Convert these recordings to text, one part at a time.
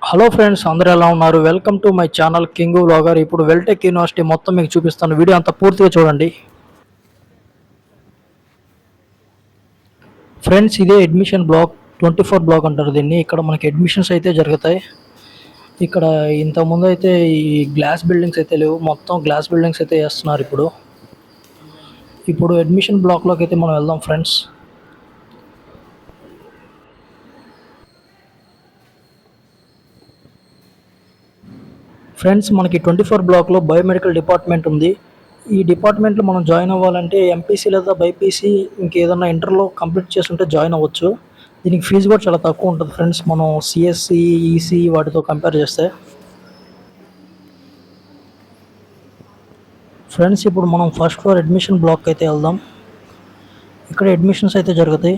Hello friends, అందరూ ఎలా ఉన్నారు? Welcome to my channel king vlogger. ఇప్పుడు వెల్టెక్ యూనివర్సిటీ మొత్తం మీకు చూపిస్తాను. వీడియో అంతా పూర్తిగా చూడండి ఫ్రెండ్స్. ఇదే అడ్మిషన్ బ్లాక్ 24 బ్లాక్ అంటారు దీన్ని. ఇక్కడ మనకి అడ్మిషన్స్ అయితే జరుగుతాయి. ఇక్కడ ఇంతకుముందు అయితే ఈ గ్లాస్ బిల్డింగ్స్ అయితే లేవు, మొత్తం గ్లాస్ బిల్డింగ్స్ అయితే వేస్తున్నారు. ఇప్పుడు అడ్మిషన్ బ్లాక్లోకి అయితే మనం వెళ్దాం ఫ్రెండ్స్. ఫ్రెండ్స్, మనకి 24 బ్లాక్లో బయోమెడికల్ డిపార్ట్మెంట్ ఉంది. ఈ డిపార్ట్మెంట్లో మనం జాయిన్ అవ్వాలంటే ఎంపీసీ లేదా బైపీసీ ఇంకేదన్నా ఇంటర్లో కంప్లీట్ చేస్తుంటే జాయిన్ అవ్వచ్చు. దీనికి ఫీజు కూడా చాలా తక్కువ ఉంటుంది ఫ్రెండ్స్, మనం సిఎస్సి ఈసీ వాటితో కంపేర్ చేస్తే. ఫ్రెండ్స్, ఇప్పుడు మనం ఫస్ట్ ఫ్లోర్ అడ్మిషన్ బ్లాక్ అయితే వెళ్దాం. ఇక్కడ అడ్మిషన్స్ అయితే జరుగుతాయి.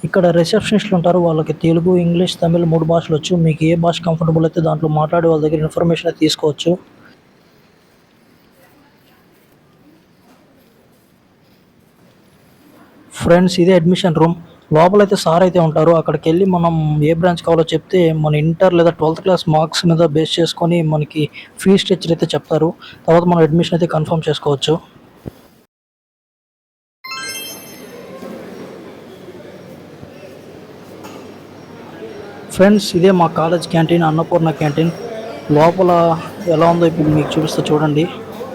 ఇక్కడ రిసెప్షనిస్టులు ఉంటారు, వాళ్ళకి తెలుగు, ఇంగ్లీష్, తమిళ్ 3 భాషలు వచ్చు. మీకు ఏ భాష కంఫర్టబుల్ అయితే దాంట్లో మాట్లాడి వాళ్ళ దగ్గర ఇన్ఫర్మేషన్ అయితే తీసుకోవచ్చు. ఫ్రెండ్స్, ఇదే అడ్మిషన్ రూమ్. లోపలైతే సార్ అయితే ఉంటారు. అక్కడికి వెళ్ళి మనం ఏ బ్రాంచ్ కావాలో చెప్తే మన ఇంటర్ లేదా 12th క్లాస్ మార్క్స్ మీద బేస్ చేసుకొని మనకి ఫీ స్ట్రక్చర్ అయితే చెప్తారు. తర్వాత మనం అడ్మిషన్ అయితే కన్ఫర్మ్ చేసుకోవచ్చు. ఫ్రెండ్స్, ఇదే మా కాలేజ్ క్యాంటీన్, అన్నపూర్ణ క్యాంటీన్. లోపల ఎలా ఉందో ఇప్పుడు మీకు చూపిస్తా చూడండి.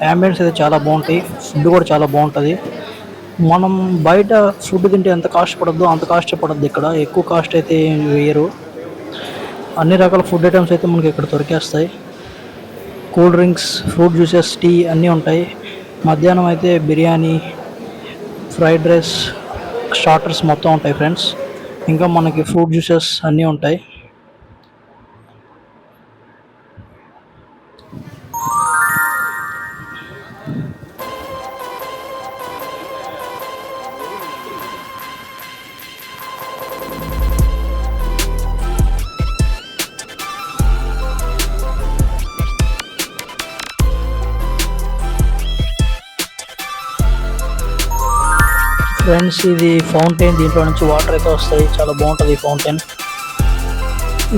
అంబియన్స్ అయితే చాలా బాగుంటాయి, ఫుడ్ కూడా చాలా బాగుంటుంది. మనం బయట ఫుడ్ తింటే ఎంత కాస్ట్ పడద్దో అంత కాస్ట్ పడద్దు. ఇక్కడ ఎక్కువ కాస్ట్ అయితే వేయరు. అన్ని రకాల ఫుడ్ ఐటమ్స్ అయితే మనకి ఇక్కడ దొరికేస్తాయి. Cool drinks, fruit juices, tea అన్నీ ఉంటాయి. మధ్యాహ్నం అయితే బిర్యానీ, ఫ్రైడ్ రైస్, స్టార్టర్స్ మొత్తం ఉంటాయి ఫ్రెండ్స్. ఇంకా మనకి ఫ్రూట్ జ్యూసెస్ అన్నీ ఉంటాయి. ఫ్రెండ్స్, ఇది ఫౌంటైన్, దీంట్లో నుంచి వాటర్ అయితే వస్తాయి. చాలా బాగుంటుంది ఈ ఫౌంటైన్.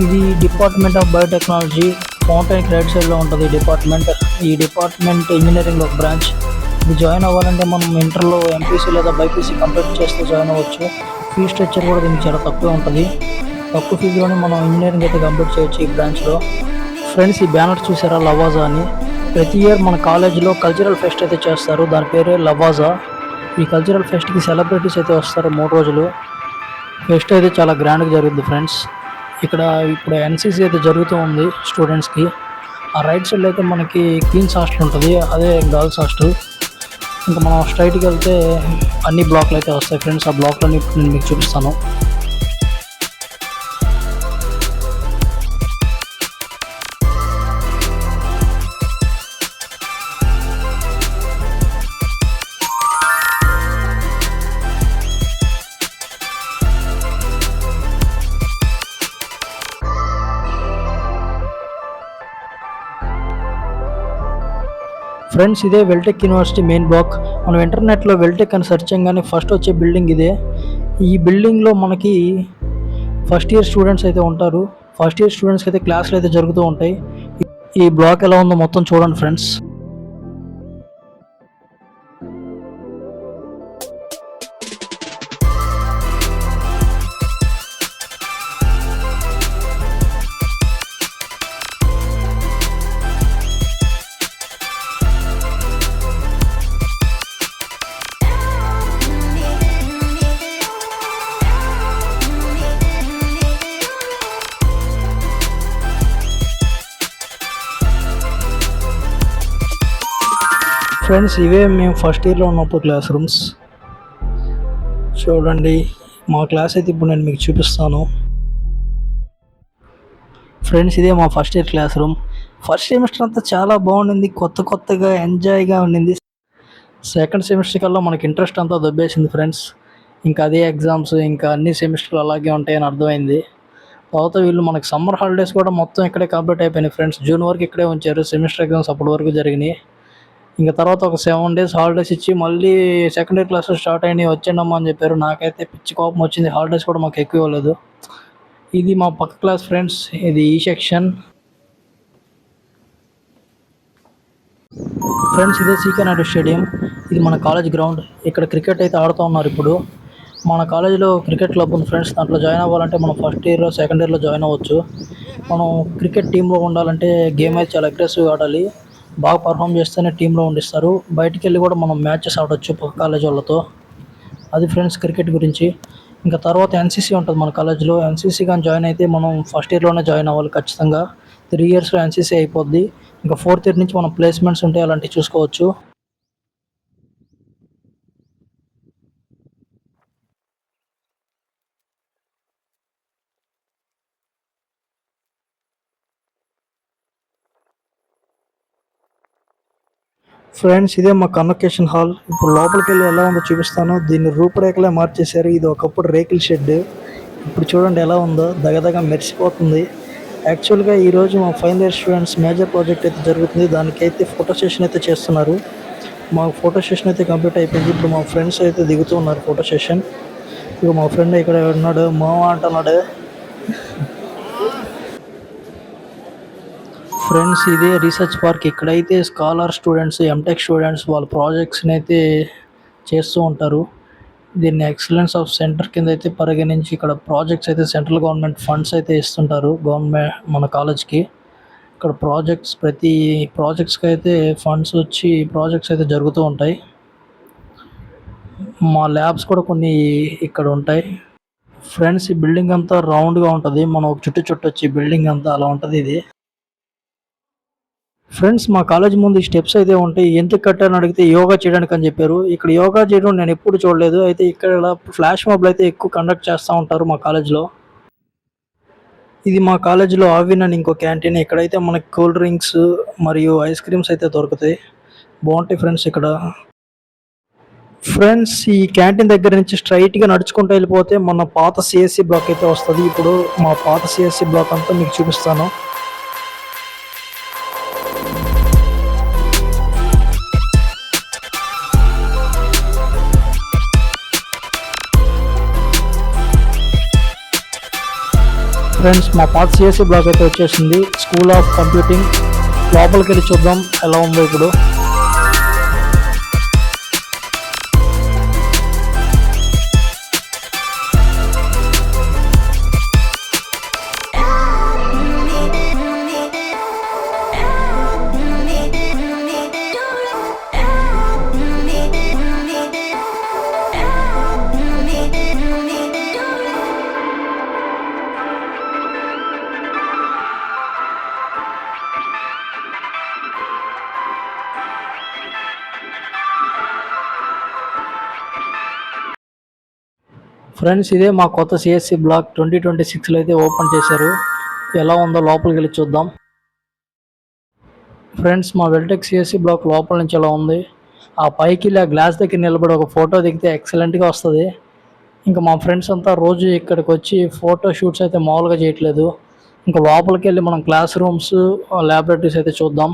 ఇది department of biotechnology. Fountain right సైడ్లో ఉంటుంది డిపార్ట్మెంట్. ఈ డిపార్ట్మెంట్ ఇంజనీరింగ్ ఒక బ్రాంచ్. ఇది జాయిన్ అవ్వాలంటే మనం ఇంటర్లో ఎంపీసీ లేదా బైపీసీ కంప్లీట్ చేస్తే జాయిన్ అవ్వచ్చు. ఫీ స్ట్రక్చర్ కూడా దీనికి చాలా తక్కువ ఉంటుంది. తక్కువ ఫీజులోనే మనం ఇంజనీరింగ్ అయితే కంప్లీట్ చేయొచ్చు ఈ బ్రాంచ్లో. ఫ్రెండ్స్, ఈ బ్యానర్ చూసారా, లవాజా అని. ప్రతి ఇయర్ మన కాలేజీలో కల్చరల్ ఫెస్ట్ అయితే చేస్తారు, దాని పేరే లవాజా. ఈ కల్చరల్ ఫెస్ట్కి సెలబ్రిటీస్ అయితే వస్తారు. 3 రోజులు ఫెస్ట్ అయితే చాలా గ్రాండ్గా జరుగుతుంది ఫ్రెండ్స్. ఇక్కడ ఇప్పుడు ఎన్సీసీ అయితే జరుగుతూ ఉంది స్టూడెంట్స్కి. ఆ రైట్ సైడ్లో అయితే మనకి క్వీన్స్ హాస్టల్ ఉంటుంది, అదే గర్ల్స్ హాస్టల్. ఇంకా మనం స్ట్రైట్కి వెళ్తే అన్ని బ్లాక్లు అయితే వస్తాయి ఫ్రెండ్స్. ఆ బ్లాక్లన్నీ నేను మీకు చూపిస్తాను. ఫ్రెండ్స్, ఇదే వెల్టెక్ యూనివర్సిటీ మెయిన్ బ్లాక్. మనం ఇంటర్నెట్లో వెల్టెక్ అని సెర్చ్ చేయగానే ఫస్ట్ వచ్చే బిల్డింగ్ ఇదే. ఈ బిల్డింగ్లో మనకి ఫస్ట్ ఇయర్ స్టూడెంట్స్ అయితే ఉంటారు. ఫస్ట్ ఇయర్ స్టూడెంట్స్కి అయితే క్లాసులు అయితే జరుగుతూ ఉంటాయి. ఈ బ్లాక్ ఎలా ఉందో మొత్తం చూడండి ఫ్రెండ్స్. ఫ్రెండ్స్ ఇవే మేము ఫస్ట్ ఇయర్లో ఉన్నప్పుడు క్లాస్ రూమ్స్. చూడండి మా క్లాస్ అయితే ఇప్పుడు నేను మీకు చూపిస్తాను. ఫ్రెండ్స్ ఇదే మా first year class room. First semester అంతా చాలా బాగుండింది, కొత్తగా ఎంజాయ్గా ఉండింది. సెకండ్ సెమిస్టర్ కల్లా మనకి ఇంట్రెస్ట్ అంతా దొబ్బేసింది ఫ్రెండ్స్. ఇంకా అదే ఎగ్జామ్స్, ఇంకా అన్ని సెమిస్టర్లు అలాగే ఉంటాయని అర్థమైంది. తర్వాత వీళ్ళు మనకి సమ్మర్ హాలిడేస్ కూడా మొత్తం ఇక్కడే కంప్లీట్ అయిపోయినాయి ఫ్రెండ్స్. జూన్ వరకు ఇక్కడే ఉంచారు, సెమిస్టర్ ఎగ్జామ్స్ అప్పటి వరకు జరిగినాయి. ఇంకా తర్వాత ఒక 7 days హాలిడేస్ ఇచ్చి మళ్ళీ సెకండ్ ఇయర్ క్లాసెస్ స్టార్ట్ అయినాయి, వచ్చేయండమ్మా అని చెప్పారు. నాకైతే పిచ్చి కోపం వచ్చింది, హాలిడేస్ కూడా మాకు ఎక్కువ ఇవ్వలేదు. ఇది మా పక్క క్లాస్ ఫ్రెండ్స్, ఇది ఈ సెక్షన్. ఫ్రెండ్స్ ఇదే సీకే నాయుడు స్టేడియం. ఇది మన కాలేజ్ గ్రౌండ్. ఇక్కడ క్రికెట్ అయితే ఆడుతూ ఉన్నారు ఇప్పుడు. మన కాలేజీలో క్రికెట్ క్లబ్ ఉంది ఫ్రెండ్స్. దాంట్లో జాయిన్ అవ్వాలంటే మనం ఫస్ట్ ఇయర్ సెకండ్ ఇయర్లో జాయిన్ అవ్వచ్చు. మనం క్రికెట్ టీంలో ఉండాలంటే గేమ్ అయితే చాలా అగ్రెసివ్గా ఆడాలి, బాగా పర్ఫామ్ చేస్తేనే టీంలో ఉండిస్తారు. బయటికి వెళ్ళి కూడా మనం మ్యాచెస్ ఆడవచ్చు పక్క కాలేజ్ వాళ్ళతో. అది ఫ్రెండ్స్ క్రికెట్ గురించి. ఇంకా తర్వాత ఎన్సీసీ ఉంటుంది మన కాలేజ్లో. ఎన్సీసీ కానీ జాయిన్ అయితే మనం ఫస్ట్ ఇయర్లోనే జాయిన్ అవ్వాలి ఖచ్చితంగా. 3 yearsలో ఎన్సీసీ అయిపోద్ది. ఇంకా 4th year నుంచి మనం ప్లేస్మెంట్స్ ఉంటాయి, అలాంటివి చూసుకోవచ్చు. ఫ్రెండ్స్ ఇదే మా కన్వకేషన్ హాల్. ఇప్పుడు లోపలికి వెళ్ళి ఎలా ఉందో చూపిస్తాను. దీన్ని రూపురేఖలే మార్చేశారు. ఇది ఒకప్పుడు రేకుల షెడ్, ఇప్పుడు చూడండి ఎలా ఉందో, దగదగ మెరిసిపోతుంది. యాక్చువల్గా ఈరోజు మా final year students major project అయితే జరుగుతుంది. దానికైతే ఫోటో సెషన్ అయితే చేస్తున్నారు. మా ఫోటో సెషన్ అయితే కంప్లీట్ అయిపోయింది. ఇప్పుడు మా ఫ్రెండ్స్ అయితే దిగుతూ ఉన్నారు ఫోటో సెషన్. ఇక మా ఫ్రెండ్ ఇక్కడ ఉన్నాడు, మామ అంటున్నాడు. ఫ్రెండ్స్ ఇదే రీసెర్చ్ పార్క్. ఇక్కడైతే స్కాలర్ స్టూడెంట్స్, ఎంటెక్ స్టూడెంట్స్ వాళ్ళ ప్రాజెక్ట్స్ని అయితే చేస్తూ ఉంటారు. దీన్ని ఎక్సలెన్స్ ఆఫ్ సెంటర్ కింద అయితే పరిగణించి ఇక్కడ ప్రాజెక్ట్స్ అయితే సెంట్రల్ గవర్నమెంట్ ఫండ్స్ అయితే ఇస్తుంటారు గవర్నమెంట్ మన కాలేజ్కి. ఇక్కడ ప్రతి ప్రాజెక్ట్స్కి అయితే ఫండ్స్ వచ్చి ప్రాజెక్ట్స్ అయితే జరుగుతూ ఉంటాయి. మా ల్యాబ్స్ కూడా కొన్ని ఇక్కడ ఉంటాయి. ఫ్రెండ్స్ ఈ బిల్డింగ్ అంతా రౌండ్గా ఉంటుంది, మనం ఒక చుట్టూ వచ్చి బిల్డింగ్ అంతా అలా ఉంటుంది ఇది. ఫ్రెండ్స్ మా కాలేజ్ ముందు ఈ స్టెప్స్ అయితే ఉంటాయి. ఎందుకు కట్టారని అడిగితే యోగా చేయడానికి అని చెప్పారు. ఇక్కడ యోగా చేయడం నేను ఎప్పుడు చూడలేదు. అయితే ఇక్కడ ఫ్లాష్ మాబ్లు అయితే ఎక్కువ కండక్ట్ చేస్తూ ఉంటారు మా కాలేజ్లో. ఇది మా కాలేజీలో ఆవిన్ అని ఇంకో క్యాంటీన్. ఇక్కడైతే మనకి కూల్ డ్రింక్స్ మరియు ఐస్ క్రీమ్స్ అయితే దొరుకుతాయి, బాగుంటాయి ఫ్రెండ్స్ ఇక్కడ. ఫ్రెండ్స్ ఈ క్యాంటీన్ దగ్గర నుంచి స్ట్రైట్గా నడుచుకుంటూ వెళ్ళిపోతే మన పాత సిఎస్సి బ్లాక్ అయితే వస్తుంది. ఇప్పుడు మా పాత సిఎస్సి బ్లాక్ అంతా మీకు చూపిస్తాను. ఫ్రెండ్స్ మా పాత సిఎస్సి బ్లాక్ అయితే వచ్చేసింది, స్కూల్ ఆఫ్ కంప్యూటింగ్. లోపలికి వెళ్ళి చూద్దాం ఎలా ఉందో ఇప్పుడు. ఫ్రెండ్స్ ఇదే మా కొత్త సిఎస్సి బ్లాక్ 2026లో అయితే ఓపెన్ చేశారు. ఎలా ఉందో లోపలికి వెళ్ళి చూద్దాం. ఫ్రెండ్స్ మా వెల్టెక్ సిఎస్సి బ్లాక్ లోపల నుంచి ఎలా ఉంది. ఆ పైకి ఇలా గ్లాస్ దగ్గర నిలబడి ఒక ఫోటో దిగితే ఎక్సలెంట్గా వస్తుంది. ఇంకా మా ఫ్రెండ్స్ అంతా రోజు ఇక్కడికి వచ్చి ఫోటో షూట్స్ అయితే మామూలుగా చేయట్లేదు. ఇంకా లోపలికి వెళ్ళి మనం క్లాస్ రూమ్స్, ల్యాబొరేటరీస్ అయితే చూద్దాం.